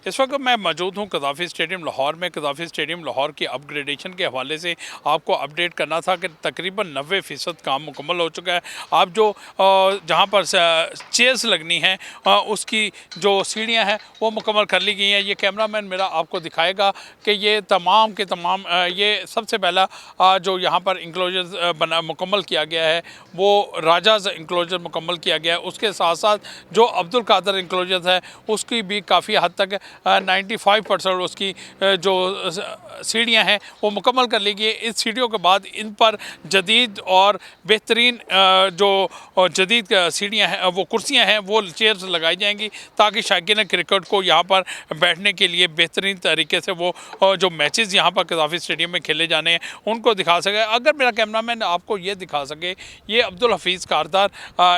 इस वक्त मैं मौजूद हूँ कज़ाफ़ी स्टेडियम लाहौर में। कज़ाफ़ी स्टेडियम लाहौर की अपग्रेडेशन के हवाले से आपको अपडेट करना था कि तकरीबन 90% काम मुकम्मल हो चुका है। आप जो जहाँ पर चेयर्स लगनी हैं उसकी जो सीढ़ियाँ हैं वो मुकम्मल कर ली गई हैं। ये कैमरामैन मेरा आपको दिखाएगा कि ये तमाम के तमाम ये सबसे पहला जो यहाँ पर इंक्लोजर बना मुकम्मल किया गया है वो राजाज़ इंक्लोजर मुकम्मल किया गया है। उसके साथ साथ जो अब्दुल कादर इंक्लोजर है उसकी भी काफ़ी हद तक 95% उसकी जो सीढ़ियाँ हैं वो मुकम्मल कर ली गई। इस सीढ़ियों के बाद इन पर जदीद और बेहतरीन जो जदीद सीढ़ियाँ हैं वो कुर्सियाँ हैं वो चेयर्स लगाई जाएंगी ताकि शायकीन क्रिकेट को यहाँ पर बैठने के लिए बेहतरीन तरीके से वो जो मैचेस यहाँ पर कज़ाफ़ी स्टेडियम में खेले जाने हैं उनको दिखा सके। अगर मेरा कैमरामैन आपको ये दिखा सके, ये अब्दुल हफीज़ कारदार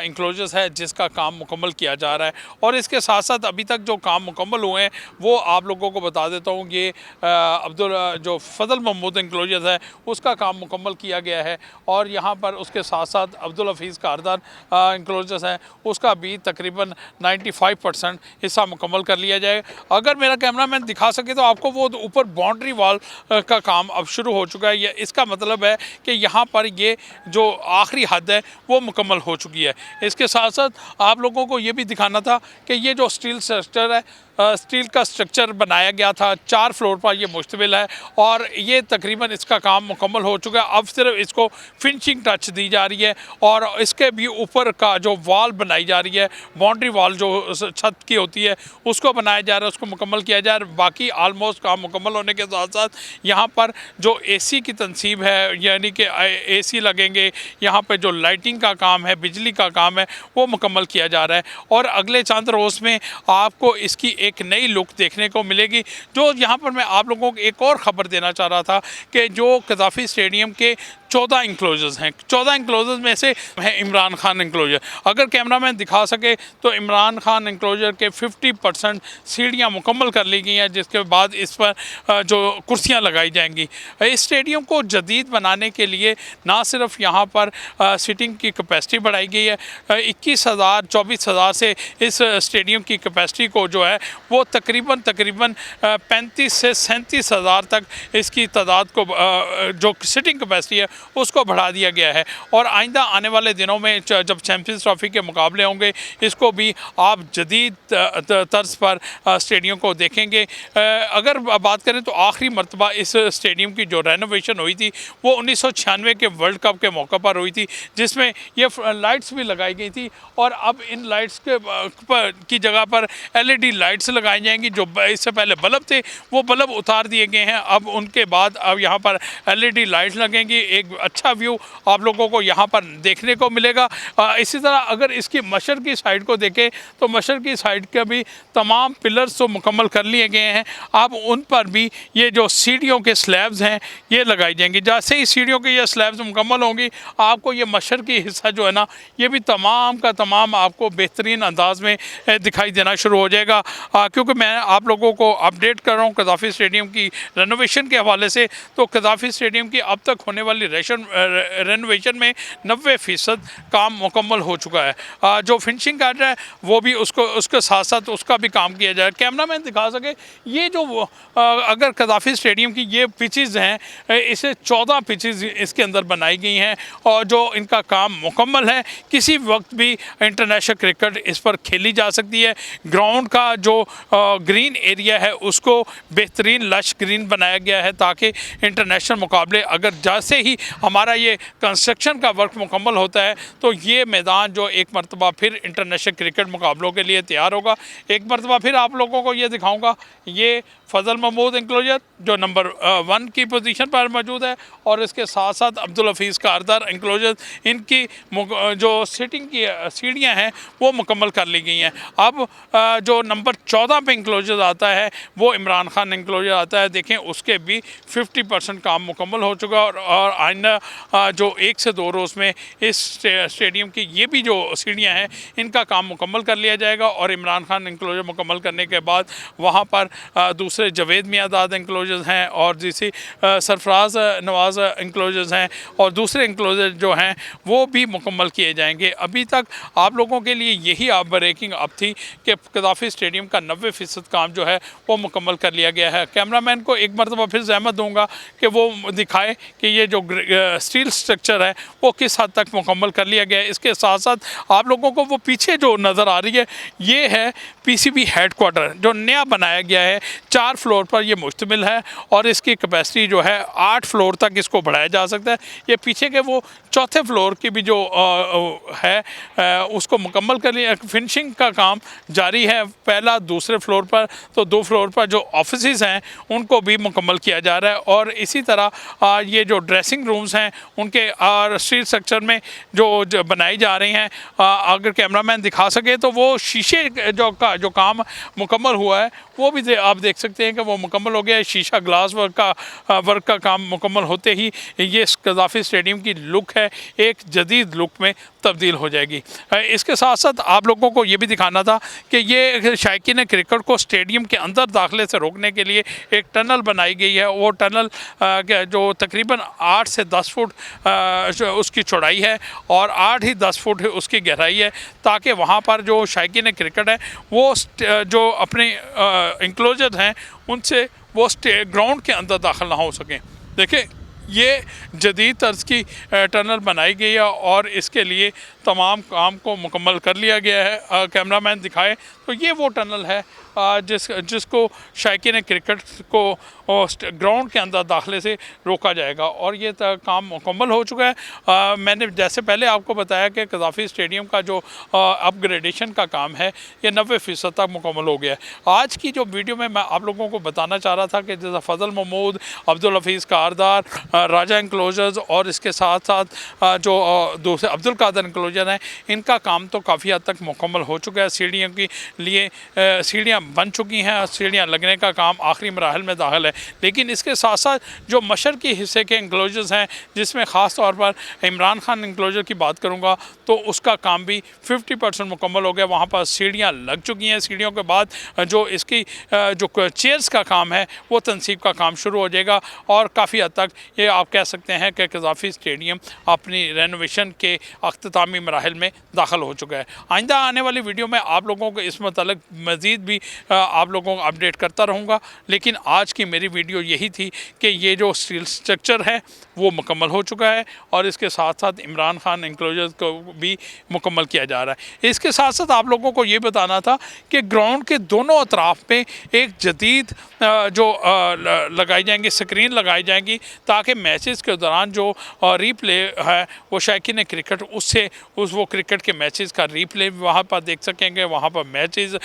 इंक्लोजर्स है जिसका काम मुकम्मल किया जा रहा है। और इसके साथ साथ अभी तक जो काम मुकम्मल हुए हैं वो आप लोगों को बता देता हूँ। ये अब्दुल जो फजल महमूद इंक्लोजर्स है उसका काम मुकम्मल किया गया है। और यहाँ पर उसके साथ साथ अब्दुल हफीज़ कारदार इंक्लोजर्स हैं उसका भी तकरीबन 95% हिस्सा मुकम्मल कर लिया जाए। अगर मेरा कैमरामैन दिखा सके तो आपको वो ऊपर बाउंड्री वॉल का काम अब शुरू हो चुका है। इसका मतलब है कि यहाँ पर ये जो आखिरी हद है वो मुकम्मल हो चुकी है। इसके साथ साथ आप लोगों को ये भी दिखाना था कि ये जो स्टील स्ट्रक्चर है, स्टील का स्ट्रक्चर बनाया गया था, 4 फ्लोर पर ये मुश्तमिल है और ये तकरीबन इसका काम मुकम्मल हो चुका है। अब सिर्फ इसको फिनिशिंग टच दी जा रही है और इसके भी ऊपर का जो वॉल बनाई जा रही है, बाउंड्री वॉल जो छत की होती है उसको बनाया जा रहा है, उसको मुकम्मल किया जा रहा है। बाकी आलमोस्ट काम मुकम्मल होने के साथ साथ यहाँ पर जो एसी की तनसीब है, यानी कि एसी लगेंगे, यहाँ पर जो लाइटिंग का काम है, बिजली का काम है वो मुकम्मल किया जा रहा है। और अगले चंद रोज़ में आपको इसकी एक नई लुक देखने को मिलेगी। जो यहाँ पर मैं आप लोगों को एक और ख़बर देना चाह रहा था कि जो कज़ाफ़ी स्टेडियम के 14 इंक्लोजर्स हैं, 14 इंक्लोजर्स में से है इमरान खान इंक्लोजर। अगर कैमरामैन दिखा सके तो इमरान खान इंक्लोजर के 50% सीढ़ियाँ मुकम्मल कर ली गई हैं, जिसके बाद इस पर जो कुर्सियाँ लगाई जाएंगी। इस स्टेडियम को जदीद बनाने के लिए ना सिर्फ यहाँ पर सीटिंग की कैपेसिटी बढ़ाई गई है, 21,000-24,000 से इस स्टेडियम की कैपेसिटी को जो है वो तकरीबन 35 से 37,000 तक इसकी तादाद को जो सिटिंग कैपेसिटी है उसको बढ़ा दिया गया है। और आइंदा आने वाले दिनों में जब चैम्पियंस ट्रॉफी के मुकाबले होंगे इसको भी आप जदीद तर्ज पर स्टेडियम को देखेंगे। अगर बात करें तो आखिरी मरतबा इस स्टेडियम की जो रेनोवेशन हुई थी वो 1996 के वर्ल्ड कप के मौके पर हुई थी, जिसमें ये लाइट्स भी लगाई गई थी। और अब इन लाइट्स की जगह पर LED लाइट्स लगाई जाएंगी। जो इससे पहले बल्ब थे वो बल्ब उतार दिए गए हैं, अब उनके बाद अब यहाँ पर LED लाइट्स लगेंगी। एक अच्छा व्यू आप लोगों को यहाँ पर देखने को मिलेगा। इसी तरह अगर इसकी मशर की साइड को देखें तो मशर की साइड के भी तमाम पिलर्स तो मुकम्मल कर लिए गए हैं। अब उन पर भी ये जो सीढ़ियों के स्लैब्स हैं ये लगाई जाएंगी। जैसे ही सीढ़ियों के ये स्लैब्स मुकम्मल होंगी आपको ये मशर की हिस्सा जो है ना ये भी तमाम का तमाम आपको बेहतरीन अंदाज में दिखाई देना शुरू हो जाएगा। क्योंकि मैं आप लोगों को अपडेट कर रहा हूँ कज़ाफ़ी स्टेडियम की रेनोवेशन के हवाले से, तो कज़ाफ़ी स्टेडियम की अब तक होने वाली रेनोवेशन में 90% काम मुकम्मल हो चुका है। जो फिनिशिंग कर रहा है वो भी उसके साथ साथ उसका भी काम किया जाए। कैमरामैन दिखा सके ये जो अगर कज़ाफ़ी स्टेडियम की ये पिचेज़ हैं, इसे 14 पिचेज़ इसके अंदर बनाई गई हैं और जो इनका काम मुकम्मल है। किसी वक्त भी इंटरनेशनल क्रिकेट इस पर खेली जा सकती है। ग्राउंड का जो ग्रीन एरिया है उसको बेहतरीन लश ग्रीन बनाया गया है ताकि इंटरनेशनल मुकाबले अगर जैसे ही हमारा ये कंस्ट्रक्शन का वर्क मुकम्मल होता है तो ये मैदान जो एक मरतबा फिर इंटरनेशनल क्रिकेट मुकाबलों के लिए तैयार होगा। एक मरतबा फिर आप लोगों को ये दिखाऊंगा, ये फजल महमूद इंक्लोजर जो नंबर 1 की पोजीशन पर मौजूद है और इसके साथ साथ अब्दुल हफीज़ कारदार इंक्लोजर, इनकी जो सीटिंग की सीढ़ियाँ हैं वो मुकम्मल कर ली गई हैं। अब जो नंबर 14 पे इंक्लोजर आता है वो इमरान खान इंक्लोजर आता है। देखें उसके भी 50% काम मुकम्मल हो चुका है और आइंदा जो 1 से 2 रोज़ में इस स्टेडियम की ये भी जो सीढ़ियाँ हैं इनका काम मुकम्मल कर लिया जाएगा और इमरान खान इंक्लोजर मुकम्मल करने के बाद वहाँ पर दूसरे जवेद मियाँदाद इंक्लोजर्स हैं और जिसे सरफराज नवाज़ इंक्लोजर्स हैं और दूसरे इंक्लोजर जो हैं वो भी मुकम्मल किए जाएंगे। अभी तक आप लोगों के लिए यही ब्रेकिंग अब थी कि कदाफ़ी स्टेडियम का 90% काम जो है वो मुकम्मल कर लिया गया है। कैमरामैन को एक मरतबा फिर ज़हमत दूंगा कि वो दिखाए कि ये जो स्टील स्ट्रक्चर है वो किस हद तक मुकम्मल कर लिया गया है। इसके साथ साथ आप लोगों को वो पीछे जो नज़र आ रही है ये है पीसीबी हेडक्वार्टर जो नया बनाया गया है। 4 फ्लोर पर ये मुश्तमिल है और इसकी कैपेसिटी जो है 8 फ्लोर तक इसको बढ़ाया जा सकता है। ये पीछे के वो चौथे फ्लोर की भी जो है उसको मुकम्मल कर लिया। फिनिशिंग का काम जारी है। पहला दूसरे फ्लोर पर तो 2 फ्लोर पर जो ऑफिसेज हैं उनको भी मुकम्मल किया जा रहा है और इसी तरह ये जो ड्रेसिंग रूम्स हैं उनके स्टील स्ट्रक्चर में जो बनाई जा रही हैं अगर कैमरामैन दिखा सके तो वो शीशे जो काम मुकम्मल हुआ है वो भी आप देख सकते हैं कि वो मुकम्मल हो गया है। शीशा ग्लास वर्क का काम मुकम्मल होते ही ये कदाफ़ी स्टेडियम की लुक है एक जदीद लुक में तब्दील हो जाएगी। इसके साथ साथ आप लोगों को ये भी दिखाना था कि ये शायकीन क्रिकेट को स्टेडियम के अंदर दाखिले से रोकने के लिए एक टनल बनाई गई है। वो टनल जो तकरीबन 8 से 10 फुट उसकी चौड़ाई है और 8 ही 10 फुट उसकी गहराई है ताकि वहाँ पर जो शायकीन क्रिकेट है वो जो अपने इंक्लोजर हैं उनसे वो ग्राउंड के अंदर दाखिल ना हो सकें। देखिए ये जदीद तर्ज की टनल बनाई गई है और इसके लिए तमाम काम को मुकम्मल कर लिया गया है। कैमरामैन दिखाए तो ये वो टनल है जिसको शायकीन क्रिकेट को ग्राउंड के अंदर दाखिले से रोका जाएगा और ये काम मुकम्मल हो चुका है। मैंने जैसे पहले आपको बताया कि कदाफ़ी स्टेडियम का जो अपग्रेडेशन का काम है ये 90% तक मुकम्मल हो गया है। आज की जो वीडियो में मैं आप लोगों को बताना चाह रहा था कि जैसा फजल महमूद, अब्दुल हफीज़ कारदार, राजा इंक्लोजर्स और इसके साथ साथ जो दूसरे अब्दुल कादर इंक्लोजर हैं इनका काम तो काफ़ी हद तक मुकम्मल हो चुका है। सीढ़ियों के लिए सीढ़ियाँ बन चुकी हैं, सीढ़ियाँ लगने का काम आखिरी मराहल में दाखिल है। लेकिन इसके साथ साथ जो मशरकी हिस्से के इंक्लोजर्स हैं जिसमें ख़ास तौर पर इमरान खान इंक्लोजर की बात करूँगा तो उसका काम भी 50% मुकम्मल हो गया। वहाँ पर सीढ़ियाँ लग चुकी हैं। सीढ़ियों के बाद जो इसकी जो चेयर्स का काम है वो तनसीब का काम शुरू हो जाएगा और काफ़ी हद तक ये आप कह सकते हैं कि कदाफ़ी स्टेडियम अपनी रेनोवेशन के अख्तामी मराहल में दाखिल हो चुका है। आइंदा आने वाली वीडियो में आप लोगों को इस मतलब मज़ीद भी आप लोगों को अपडेट करता रहूँगा। लेकिन आज की मेरी वीडियो यही थी कि ये जो स्टील स्ट्रक्चर है वो मुकम्मल हो चुका है और इसके साथ साथ इमरान खान इंक्लोजर को भी मुकम्मल किया जा रहा है। इसके साथ साथ आप लोगों को ये बताना था कि ग्राउंड के दोनों अतराफ़ पे एक जदीद जो लगाई जाएंगी स्क्रीन लगाई जाएंगी ताकि मैचेस के दौरान जो रीप्ले है वो शायकीन क्रिकेट उससे वो क्रिकेट के मैचेस का रीप्ले वहाँ पर देख सकेंगे। वहाँ पर मैचेस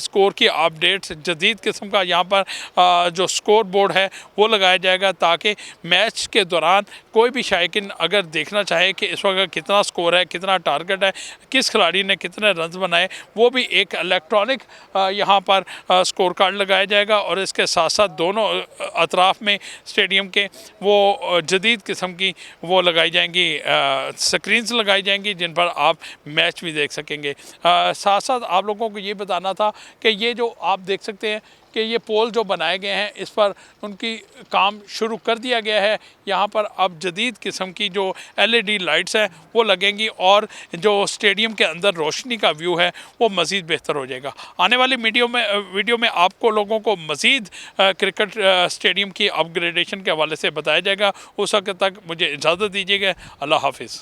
स्कोर की अपडेट्स जदीद किस्म का यहाँ पर जो स्कोर बोर्ड है वो लगाया जाएगा ताकि मैच के दौरान कोई भी शायकीन अगर देखना चाहे कि इस वक्त कितना स्कोर है, कितना टारगेट है, किस खिलाड़ी ने कितने रन्स बनाए, वो भी एक इलेक्ट्रॉनिक यहाँ पर स्कोर कार्ड लगाया जाएगा। और इसके साथ साथ दोनों अतराफ़ में स्टेडियम के वो जदीद किस्म की वो लगाई जाएंगी स्क्रीन्स लगाई जाएंगी जिन पर आप मैच भी देख सकेंगे। साथ साथ आप लोगों को ये बताना था कि ये जो आप देख सकते हैं कि ये पोल जो बनाए गए हैं इस पर उनकी काम शुरू कर दिया गया है। यहाँ पर अब जदीद किस्म की जो LED लाइट्स हैं वो लगेंगी और जो स्टेडियम के अंदर रोशनी का व्यू है वो मज़ीद बेहतर हो जाएगा। आने वाली वीडियो में आपको लोगों को मज़ीद क्रिकेट स्टेडियम की अपग्रेडेशन के हवाले से बताया जाएगा। उस वक्त तक मुझे इजाज़त दीजिएगा। अल्लाह हाफिज़।